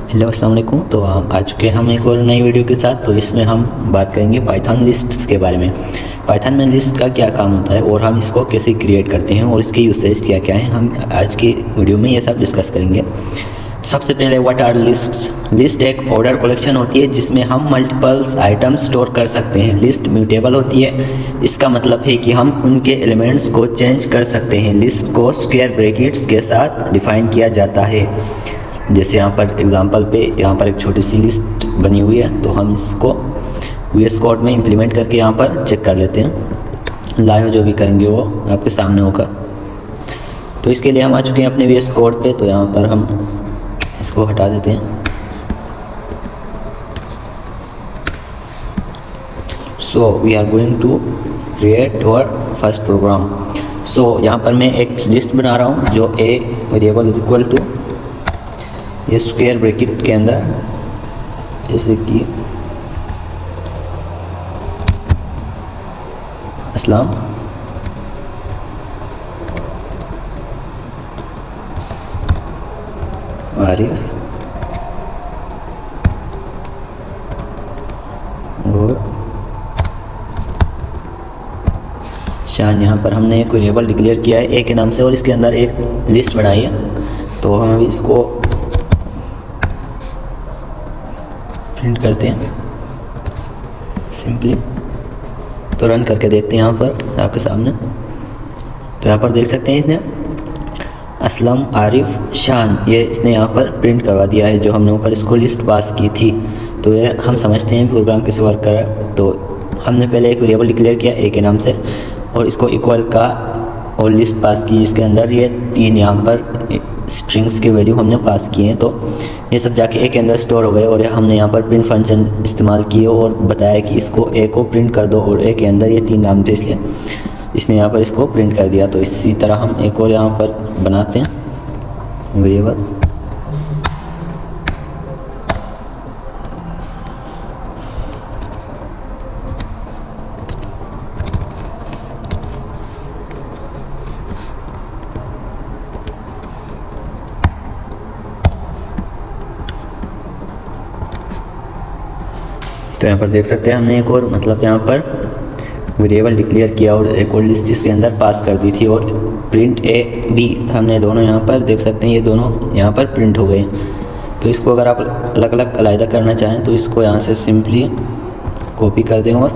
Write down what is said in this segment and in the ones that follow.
Hello अस्सलाम वालेकुम। तो हम आ चुके हैं हम एक और नई वीडियो के साथ। तो इसमें हम बात करेंगे पाइथन लिस्ट्स के बारे में। पाइथन में लिस्ट का क्या काम होता है और हम इसको कैसे क्रिएट करते हैं और इसके यूसेज क्या क्या हैं, हम आज की वीडियो में ये सब डिस्कस करेंगे। सबसे पहले व्हाट आर लिस्ट्स। लिस्ट एक ऑर्डर कलेक्शन होती है जिसमें हम मल्टीपल्स आइटम्स स्टोर कर सकते हैं। लिस्ट म्यूटेबल होती है, इसका मतलब है कि हम उनके एलिमेंट्स को चेंज कर सकते हैं। लिस्ट को स्क्वायर ब्रैकेट्स के साथ डिफाइन किया जाता है। जैसे यहाँ पर एग्जांपल पे यहाँ पर एक छोटी सी लिस्ट बनी हुई है, तो हम इसको VS कोड में इम्प्लीमेंट करके यहाँ पर चेक कर लेते हैं। लाइव जो भी करेंगे वो आपके सामने होगा। तो इसके लिए हम आ चुके हैं अपने VS कोड पे। तो यहाँ पर हम इसको हटा देते हैं। So we are going to create our first program. So यहाँ पर मैं एक लिस्ट बना रहा हूँ जो a variable is equal to ये स्क्वायर ब्रैकेट के अंदर, जैसे कि अस्सलाम आरिफ और शान। यहाँ पर हमने एक वेरिएबल डिक्लेयर किया है ए के नाम से और इसके अंदर एक लिस्ट बनाई है। तो हम अभी इसको प्रिंट करते हैं सिंपली। तो रन करके देखते हैं यहाँ पर आपके सामने। तो यहाँ पर देख सकते हैं इसने असलम आरिफ शान ये इसने यहाँ पर प्रिंट करवा दिया है, जो हमने ऊपर इसको लिस्ट पास की थी। तो ये हम समझते हैं प्रोग्राम कैसे वर्क कर रहा है। तो हमने पहले एक वेरिएबल डिक्लेयर किया ए के नाम से और इसको इक्वल का और लिस्ट पास की, जिसके अंदर ये तीन यहाँ पर स्ट्रिंग्स के वैल्यू हमने पास किए हैं। तो ये सब जाके ए के अंदर स्टोर हो गए और हमने यहाँ पर प्रिंट फंक्शन इस्तेमाल किए और बताया कि इसको ए को प्रिंट कर दो, और ए के अंदर ये तीन नाम थे इसलिए इसने यहाँ पर इसको प्रिंट कर दिया। तो इसी तरह हम एक और यहाँ पर बनाते हैं वेरिएबल। तो यहाँ पर देख सकते हैं हमने एक और यहाँ पर वेरिएबल डिक्लेयर किया और एक और लिस्ट इसके अंदर पास कर दी थी और प्रिंट ए बी हमने दोनों यहाँ पर देख सकते हैं, ये दोनों यहाँ पर प्रिंट हो गए। तो इसको अगर आप अलग अलग अलग करना चाहें तो इसको यहाँ से सिंपली कॉपी कर दें और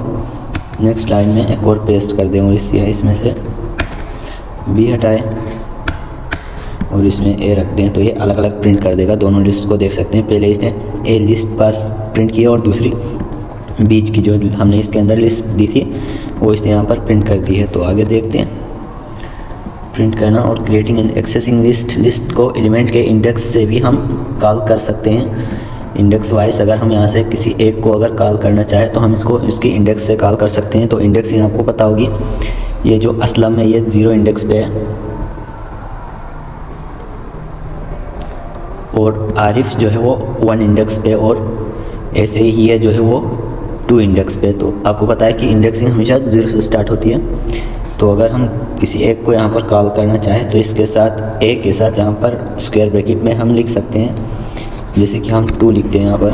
नेक्स्ट लाइन में एक और पेस्ट कर दें और इसमें से बी हटाएं और इसमें ए रख दें। तो ये अलग अलग प्रिंट कर देगा दोनों लिस्ट को। देख सकते हैं पहले इसने ए लिस्ट पास प्रिंट किया और दूसरी बीच की जो हमने इसके अंदर लिस्ट दी थी वो इसने यहाँ पर प्रिंट कर दी है। तो आगे देखते हैं प्रिंट करना और creating and accessing list. List को एलिमेंट के इंडेक्स से भी हम कॉल कर सकते हैं। इंडेक्स वाइज अगर हम यहाँ से किसी एक को अगर कॉल करना चाहे तो हम इसको इसके इंडेक्स से कॉल कर सकते हैं। तो इंडेक्स आपको पता होगी, ये जो असलम है ये 0 इंडेक्स पे है और आरिफ जो है वो 1 इंडेक्स पे और ऐसे ही है जो है वो 2 इंडेक्स पे। तो आपको पता है कि इंडेक्सिंग हमेशा 0 से स्टार्ट होती है। तो अगर हम किसी एक को यहाँ पर कॉल करना चाहें तो इसके साथ ए के साथ यहाँ पर स्क्वायर ब्रैकेट में हम लिख सकते हैं, जैसे कि हम 2 लिखते हैं यहाँ पर।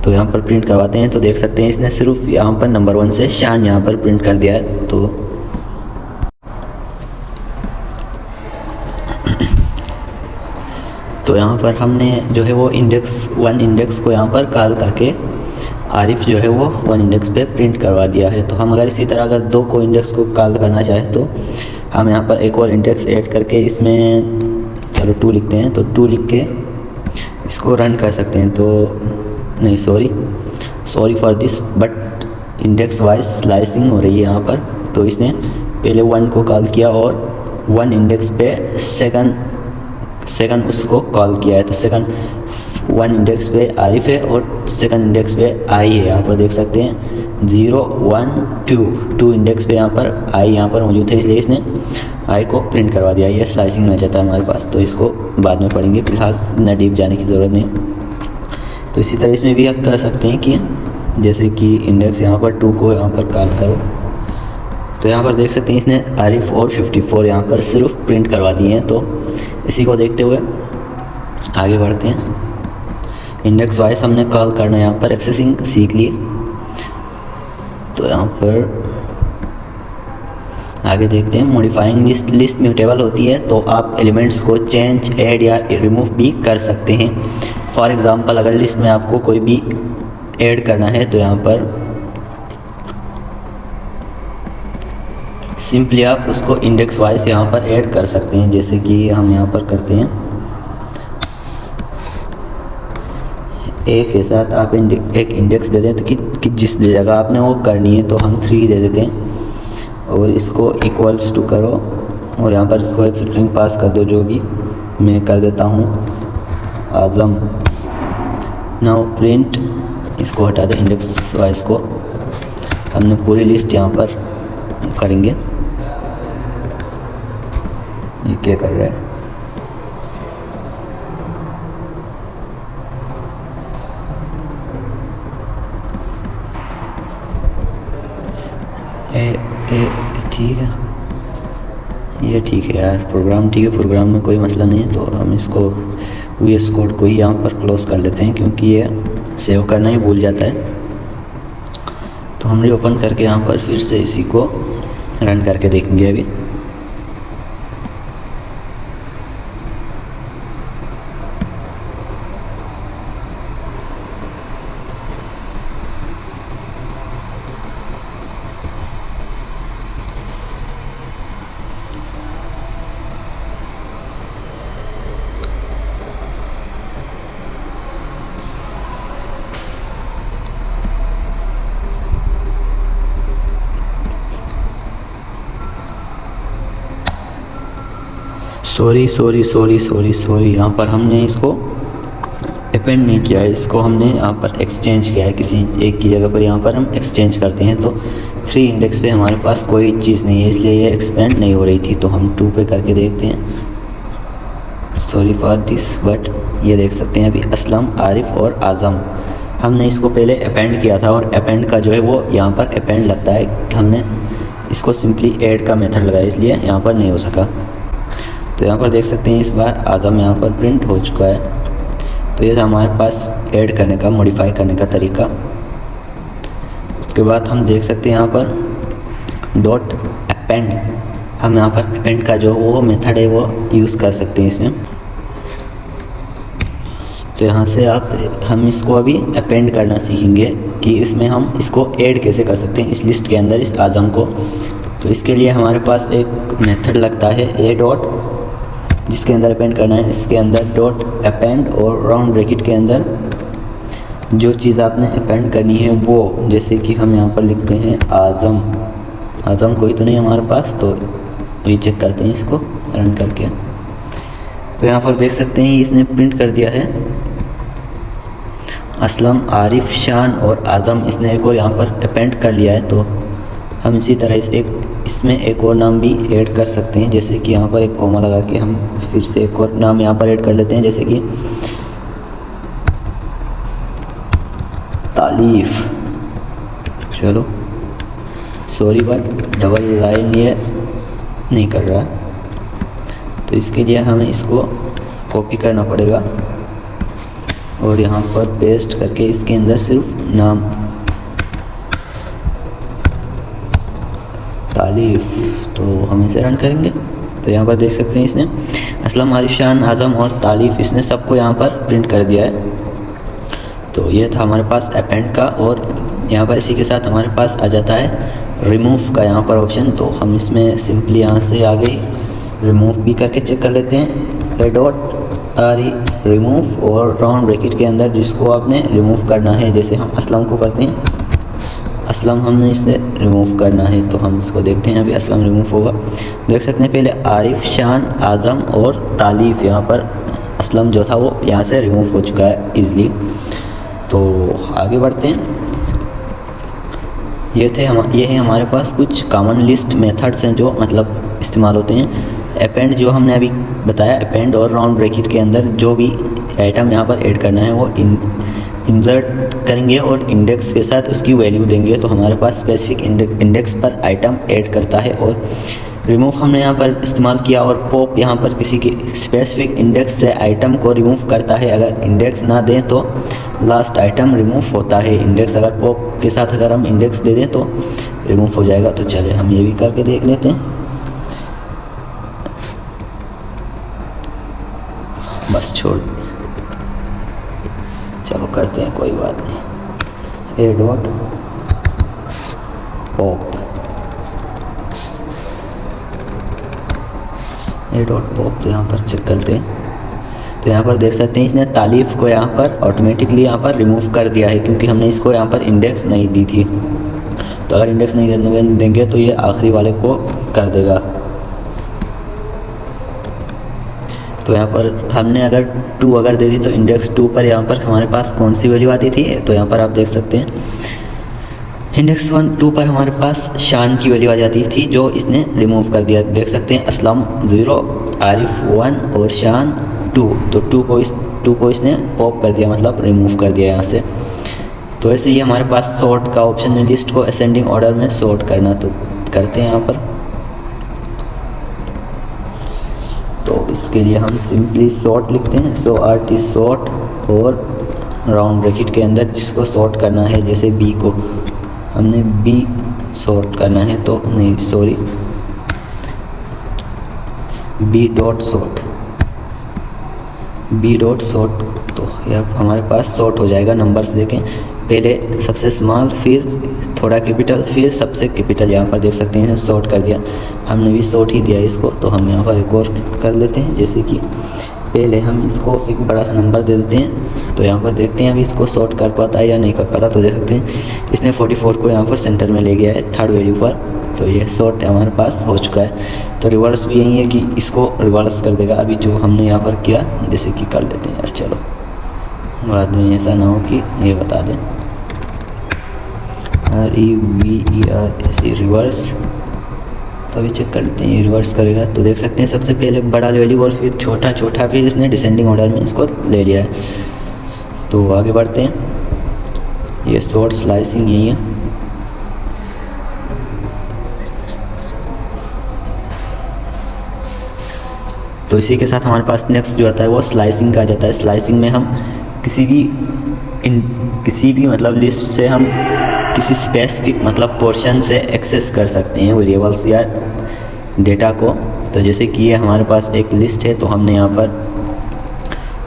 तो यहाँ पर प्रिंट करवाते हैं तो देख सकते हैं इसने सिर्फ यहाँ पर नंबर 1 से शान यहाँ पर प्रिंट कर दिया है। तो यहाँ पर हमने जो है वो इंडेक्स 1 इंडेक्स को यहाँ पर कॉल करके आरिफ जो है वो 1 इंडेक्स पे प्रिंट करवा दिया है। तो हम अगर इसी तरह अगर 2 को इंडेक्स को कॉल करना चाहें तो हम यहाँ पर एक और इंडेक्स ऐड करके इसमें चलो 2 लिखते हैं। तो 2 लिख के इसको रन कर सकते हैं। तो नहीं sorry for this, but index wise slicing हो रही है यहाँ पर। तो इसने पहले 1 को कॉल किया और 1 इंडेक्स पे सेकंड उसको कॉल किया है। तो सेकंड 1 इंडेक्स पे आरिफ है और सेकंड इंडेक्स पे आई है। यहाँ पर देख सकते हैं 0 1 2 इंडेक्स पे यहाँ पर आई यहाँ पर मौजूद है, इसलिए इसने आई को प्रिंट करवा दिया। ये स्लाइसिंग में जाता है हमारे पास, तो इसको बाद में पढ़ेंगे, फिलहाल इतना डीप जाने की ज़रूरत नहीं। तो इसी तरह इसमें भी आप कर सकते हैं कि जैसे कि इंडेक्स यहाँ पर 2 को यहाँ पर कॉल करो तो यहाँ पर देख सकते हैं इसने आरिफ और 54 यहाँ पर सिर्फ प्रिंट करवा दिए हैं। तो इसी को देखते हुए आगे बढ़ते हैं। इंडेक्स वाइज हमने कॉल करना है, यहाँ पर एक्सेसिंग सीख लिए। तो यहाँ पर आगे देखते हैं। मॉडिफाइंग लिस्ट म्यूटेबल होती है, तो आप एलिमेंट्स को चेंज, ऐड या रिमूव भी कर सकते हैं। फॉर एग्ज़ाम्पल अगर लिस्ट में आपको कोई भी ऐड करना है तो यहाँ पर सिंपली आप उसको इंडेक्स वाइज यहाँ पर ऐड कर सकते हैं, जैसे कि हम यहाँ पर करते हैं। एक के साथ आप एक इंडेक्स दे दें तो कि जिस जगह आपने वो करनी है, तो हम 3 दे देते हैं और इसको इक्वल्स टू करो और यहाँ पर इसको एक स्ट्रिंग पास कर दो, जो भी मैं कर देता हूँ आज़म। नाउ प्रिंट, इसको हटा दें इंडेक्स वाइज को, हमने पूरी लिस्ट यहाँ पर करेंगे। ये क्या कर रहा है? ठीक है, ये ठीक है यार, प्रोग्राम ठीक है, प्रोग्राम में कोई मसला नहीं है। तो हम इसको VS कोड को ही यहाँ पर क्लोज कर लेते हैं, क्योंकि ये सेव करना ही भूल जाता है। तो हम रीओपन करके यहाँ पर फिर से इसी को रन करके देखेंगे अभी। सॉरी, यहाँ पर हमने इसको अपेंड नहीं किया है, इसको हमने यहाँ पर एक्सचेंज किया है। किसी एक की जगह पर यहाँ पर हम एक्सचेंज करते हैं, तो 3 इंडेक्स पे हमारे पास कोई चीज़ नहीं है, इसलिए ये एक्सपेंड नहीं हो रही थी। तो हम 2 पे करके देखते हैं। सॉरी फॉर दिस, बट ये देख सकते हैं अभी असलम, आरिफ और आज़म, हमने इसको पहले अपेंड किया था और अपेंड का जो है वो यहाँ पर अपेंड लगता है। हमने इसको सिंपली ऐड का मेथड लगाया, इसलिए यहाँ पर नहीं हो सका। तो यहाँ पर देख सकते हैं इस बार आज़म यहाँ पर प्रिंट हो चुका है। तो ये था हमारे पास ऐड करने का, मॉडिफाई करने का तरीका। उसके बाद हम देख सकते हैं यहाँ पर डॉट अपेंड, हम यहाँ पर अपेंड का जो वो मेथड है वो यूज़ कर सकते हैं इसमें। तो यहाँ से हम इसको अभी अपेंड करना सीखेंगे कि इसमें हम इसको ऐड कैसे कर सकते हैं इस लिस्ट के अंदर, इस आज़म को। तो इसके लिए हमारे पास एक मेथड लगता है ए डॉट, जिसके अंदर अपेंड करना है। इसके अंदर डॉट अपेंड और राउंड ब्रैकेट के अंदर जो चीज़ आपने अपेंड करनी है वो, जैसे कि हम यहाँ पर लिखते हैं आज़म। आज़म कोई तो नहीं हमारे पास, तो रीचेक करते हैं इसको रन करके। तो यहाँ पर देख सकते हैं इसने प्रिंट कर दिया है असलम, आरिफ, शान और आज़म, इसने एक और यहाँ पर अपेंड कर लिया है। तो हम इसी तरह इसमें एक और नाम भी ऐड कर सकते हैं, जैसे कि यहाँ पर एक कोमा लगा के हम फिर से एक और नाम यहाँ पर ऐड कर लेते हैं, जैसे कि तालीफ। चलो सॉरी बट डबल लाइन ये नहीं कर रहा, तो इसके लिए हमें इसको कॉपी करना पड़ेगा और यहाँ पर पेस्ट करके इसके अंदर सिर्फ नाम तालीफ। तो हम इसे रन करेंगे। तो यहाँ पर देख सकते हैं इसने असलम, आरिफ, शान, आज़म और तालीफ, इसने सबको यहाँ पर प्रिंट कर दिया है। तो ये था हमारे पास अपेंड का। और यहाँ पर इसी के साथ हमारे पास आ जाता है रिमूव का यहाँ पर ऑप्शन। तो हम इसमें सिंपली यहाँ से आगे रिमूव भी करके चेक कर लेते हैं। ए डॉट आरी रिमूव और राउंड ब्रैकेट के अंदर जिसको आपने रिमूव करना है, जैसे हम असलम को करते हैं, असलम हमने इसे रिमूव करना है। तो हम इसको देखते हैं, अभी असलम रिमूव होगा। देख सकते हैं पहले आरिफ, शान, आज़म और तालीफ, यहाँ पर असलम जो था वो यहाँ से रिमूव हो चुका है ईज़िली। तो आगे बढ़ते हैं। ये है हमारे पास कुछ कॉमन लिस्ट मेथड्स हैं जो मतलब इस्तेमाल होते हैं। अपेंड जो हमने अभी बताया, अपेंड और राउंड ब्रैकेट के अंदर जो भी आइटम यहाँ पर ऐड करना है वो इंसर्ट करेंगे और इंडेक्स के साथ उसकी वैल्यू देंगे। तो हमारे पास स्पेसिफिक इंडेक्स पर आइटम ऐड करता है और रिमूव हमने यहाँ पर इस्तेमाल किया और पॉप यहाँ पर किसी के स्पेसिफिक इंडेक्स से आइटम को रिमूव करता है। अगर इंडेक्स ना दें तो लास्ट आइटम रिमूव होता है। इंडेक्स अगर पॉप के साथ अगर हम इंडेक्स दे दें तो रिमूव हो जाएगा। तो चलिए हम ये भी करके देख लेते हैं। बस छोड़, चलो करते हैं, कोई बात नहीं। ए डॉट पॉप, ए डॉट पॉप, तो यहाँ पर चेक करते हैं। तो यहाँ पर देख सकते हैं इसने तालीफ को यहाँ पर ऑटोमेटिकली यहाँ पर रिमूव कर दिया है, क्योंकि हमने इसको यहाँ पर इंडेक्स नहीं दी थी। तो अगर इंडेक्स नहीं देंगे तो ये आखिरी वाले को कर देगा। तो यहाँ पर हमने अगर 2 अगर दे दी तो इंडेक्स 2 पर यहाँ पर हमारे पास कौन सी वैल्यू आती थी, तो यहाँ पर आप देख सकते हैं इंडेक्स 2 पर हमारे पास शान की वैल्यू आ जाती थी, जो इसने रिमूव कर दिया। देख सकते हैं असलम 0, आरिफ 1 और शान 2। तो 2 को इसने पॉप कर दिया, मतलब रिमूव कर दिया यहाँ से। तो ऐसे ही हमारे पास सॉर्ट का ऑप्शन है, लिस्ट को असेंडिंग ऑर्डर में सॉर्ट करना। तो करते हैं यहाँ पर। तो इसके लिए हम सिंपली सॉर्ट लिखते हैं, SORT सॉर्ट, और राउंड ब्रैकेट के अंदर जिसको सॉर्ट करना है, जैसे बी को हमने बी सॉर्ट करना है, तो नहीं सॉरी बी डॉट सॉर्ट। तो यह हमारे पास सॉर्ट हो जाएगा। नंबर्स देखें, पहले सबसे स्मॉल, फिर थोड़ा कैपिटल, फिर सबसे कैपिटल। यहाँ पर देख सकते हैं सॉर्ट कर दिया। हमने भी सॉर्ट ही दिया इसको, तो हम यहाँ पर एक और कर लेते हैं। जैसे कि पहले हम इसको एक बड़ा सा नंबर दे देते हैं। तो यहाँ पर देखते हैं अभी इसको सॉर्ट कर पाता है या नहीं कर पाता। तो देख सकते हैं इसने 44 को यहाँ पर सेंटर में ले गया है, 3rd वैल्यू पर। तो ये सॉर्ट हमारे पास हो चुका है। तो रिवर्स भी यही है कि इसको रिवर्स कर देगा। अभी जो हमने यहाँ पर किया, जैसे कि कर लेते हैं यार, चलो बाद में ऐसा ना हो कि ये बता दें REVERS रिवर्स। तो अभी चेक कर लेते हैं ये रिवर्स करेगा। तो देख सकते हैं सबसे पहले बड़ा वैल्यू और फिर छोटा, फिर इसने डिसेंडिंग ऑर्डर में इसको ले लिया है। तो आगे बढ़ते हैं। ये सॉर्ट स्लाइसिंग यही है। तो इसी के साथ हमारे पास नेक्स्ट जो आता है वो स्लाइसिंग का जाता है। स्लाइसिंग में हम किसी भी मतलब लिस्ट से हम किसी स्पेसिफिक मतलब पोर्शन से एक्सेस कर सकते हैं वेरिएबल्स या डेटा को। तो जैसे कि ये हमारे पास एक लिस्ट है, तो हमने यहाँ पर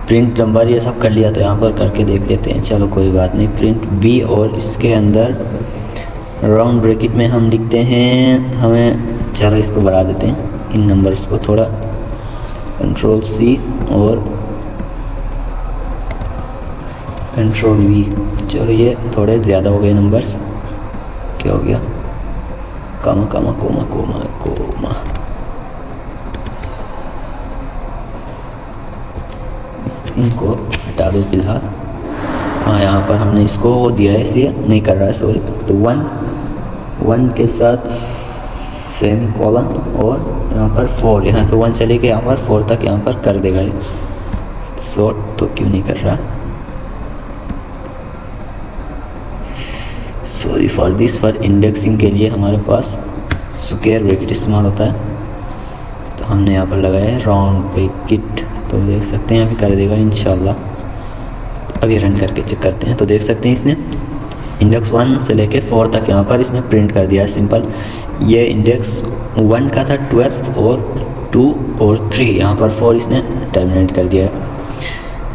प्रिंट नंबर ये सब कर लिया। तो यहाँ पर करके देख लेते हैं, चलो कोई बात नहीं। प्रिंट बी, और इसके अंदर राउंड ब्रैकेट में हम लिखते हैं, हमें चलो इसको बढ़ा देते हैं इन नंबर्स को थोड़ा, Ctrl+C और Ctrl+V। चलो ये थोड़े ज़्यादा हो गए नंबर्स। क्या हो गया, कामा कामा कोमा कोमा कोमा। इनको हटा दो फिलहाल। हाँ, यहाँ पर हमने इसको दिया है इसलिए नहीं कर रहा है, सॉरी। तो 1 के साथ सेमीकोलन और यहाँ पर 4, यहाँ पर 1 से लेके यहाँ पर 4 तक यहाँ पर कर देगा ये। सॉर्ट तो क्यों नहीं कर रहा, sorry for this. For indexing के लिए हमारे पास स्क्वायर ब्रैकेट इस्तेमाल होता है, तो हमने यहाँ पर लगाया है राउंड ब्रैकेट। तो देख सकते हैं अभी कर देगा इंशाल्लाह। अभी रन करके चेक करते हैं। तो देख सकते हैं इसने इंडेक्स 1 से लेके 4 तक यहाँ पर इसने प्रिंट कर दिया है, सिंपल। ये इंडेक्स 1 का था 12 और 2 और 3, यहाँ पर 4 इसने टर्मिनेट कर दिया है।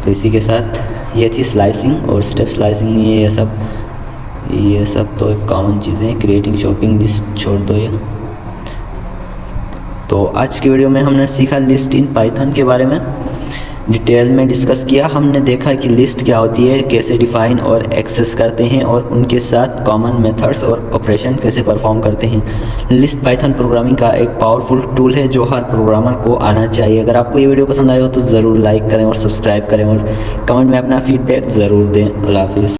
तो इसी के साथ ये थी स्लाइसिंग और स्टेप स्लाइसिंग। ये सब तो एक कॉमन चीज़ें, क्रिएटिंग शॉपिंग लिस्ट छोड़ दो ये। तो आज की वीडियो में हमने सीखा लिस्ट इन पाइथन के बारे में, डिटेल में डिस्कस किया। हमने देखा कि लिस्ट क्या होती है, कैसे डिफाइन और एक्सेस करते हैं, और उनके साथ कॉमन मेथड्स और ऑपरेशन कैसे परफॉर्म करते हैं। लिस्ट पाइथन प्रोग्रामिंग का एक पावरफुल टूल है जो हर प्रोग्रामर को आना चाहिए। अगर आपको ये वीडियो पसंद आए हो तो ज़रूर लाइक करें और सब्सक्राइब करें, और कमेंट में अपना फीडबैक ज़रूर दें। अल्लाह हाफिज़।